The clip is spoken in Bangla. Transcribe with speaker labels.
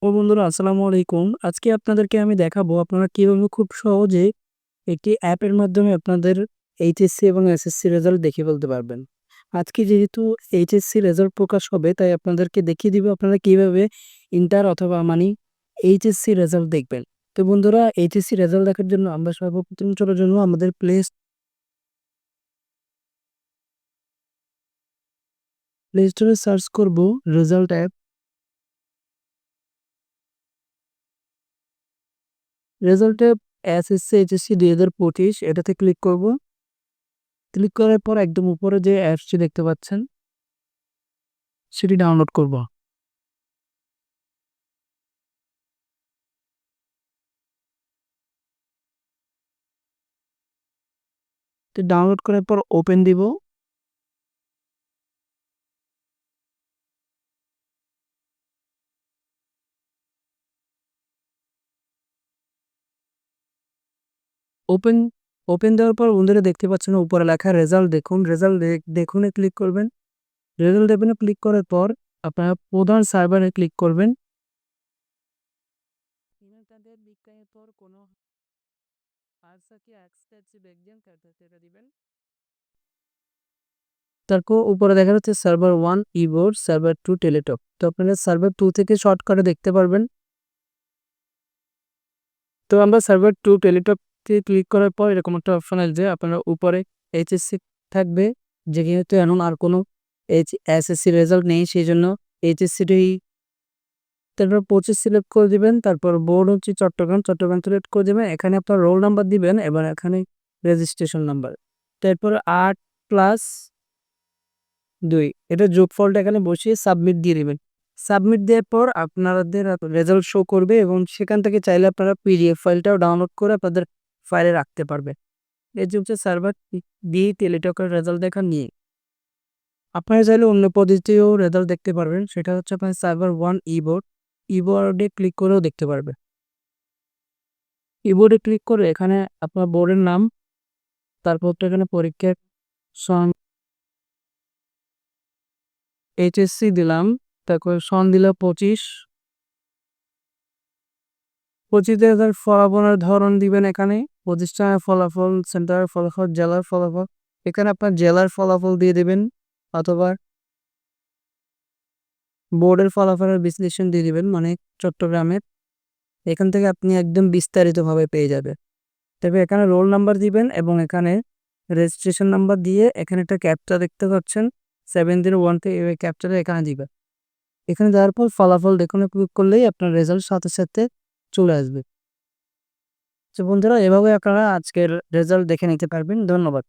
Speaker 1: বন্ধুরা আসসালামু আলাইকুম। আজকে আপনাদেরকে আমি দেখাবো আপনারা কিভাবে খুব সহজে একটি অ্যাপের মাধ্যমে আপনাদের এইচএসসি এবং এসএসসি রেজাল্ট দেখে ফেলতে পারবেন। আজকে যেহেতু এইচএসসি রেজাল্ট প্রকাশ হবে তাই আপনাদেরকে দেখিয়ে দিব আপনারা কিভাবে ইন্টার অথবা এইচএসসি রেজাল্ট দেখবেন। তো বন্ধুরা এইচএসসি রেজাল্ট দেখার জন্য আমরা সর্বপ্রথম চলার জন্য আমাদের প্লে স্টোরে সার্চ করব result app. Result app SSC HSC 2025 এটাতে ক্লিক করব। ক্লিক করার পর একদম উপরে যে অ্যাপসটি দেখতে পাচ্ছেন সেটি ডাউনলোড করব। তো ডাউনলোড করার পর ওপেন দিব। ওপেন ওপেন দেওয়ার পর বন্ধুরা দেখতে পাচ্ছেন উপরে লেখা রেজাল্ট দেখুন। রেজাল্ট দেখুনে ক্লিক করবেন। রেজাল্ট দেখুনে ক্লিক করার পর আপনারা প্রধান সার্ভারে ক্লিক করবেন। তাদের বিজ্ঞানের পর কোনো দিবেন। তারপর উপরে দেখা যাচ্ছে সার্ভার 1 ইবোর্ড, সার্ভার 2 টেলিটক। তো আপনারা সার্ভার 2 থেকে শর্টকাটে দেখতে পারবেন। তো আমরা সার্ভার 2 টেলিটকে ক্লিক করার পর এরকম একটা অপশন আসবে। আপনারা উপরে এইচএসসি থাকবে, যেহেতু এখন আর কোনো এসএসসি রেজাল্ট নেই সেই জন্য এইচএসসিটি। তারপর 25 সিলেক্ট করে দিবেন। তারপর বোর্ড হচ্ছে চট্টগ্রাম সিলেক্ট করে দেবেন। এখানে আপনার রোল নাম্বার দিবেন, এবার এখানে রেজিস্ট্রেশন নাম্বার। তারপর 8+2 এটা যোগফলটা এখানে বসিয়ে সাবমিট দিয়ে দিবেন। সাবমিট দেওয়ার পর আপনাদের রেজাল্ট শো করবে এবং সেখান থেকে চাইলে আপনারা পিডিএফ ফাইলটাও ডাউনলোড করে আপনাদের ফাইলে রাখতে পারবেন। এই যে হচ্ছে সার্ভার দিয়ে টেলিটকের রেজাল্ট দেখা নিয়ে আপনারা চাইলে অন্য পদ্ধতিতেও রেজাল্ট দেখতে পারবেন। সেটা হচ্ছে আপনার সার্ভার 1 ইবোর্ডে ক্লিক করেও দেখতে পারবেন। ইবোর্ডে ক্লিক করে এখানে আপনার বোর্ডের নাম, তারপর তো এখানে পরীক্ষার সন এইচএসসি দিলাম, তারপর সন দিলাম 25,000 ফলাফলের ধরন দিবেন এখানে। প্রতিষ্ঠানের ফলাফল, সেন্টারের ফলাফল, জেলার ফলাফল। এখানে আপনার জেলার ফলাফল দিয়ে দেবেন অথবা বোর্ডের ফলাফলের বিশ্লেষণ দিয়ে দিবেন, মানে চট্টগ্রামের। এখান থেকে আপনি একদম বিস্তারিতভাবে পেয়ে যাবেন। তবে এখানে রোল নাম্বার দিবেন এবং এখানে রেজিস্ট্রেশন নাম্বার দিয়ে এখানে একটা ক্যাপচা দেখতে পাচ্ছেন 7013, এই ক্যাপচাটা এখানে দিবেন। এখানে দেওয়ার পর ফলাফল দেখুন ক্লিক করলেই আপনার রেজাল্ট সাথে সাথে চলে আসবে। তো বন্ধুরা এভাবে আপনারা আজকের রেজাল্ট দেখে নিতে পারবেন। ধন্যবাদ।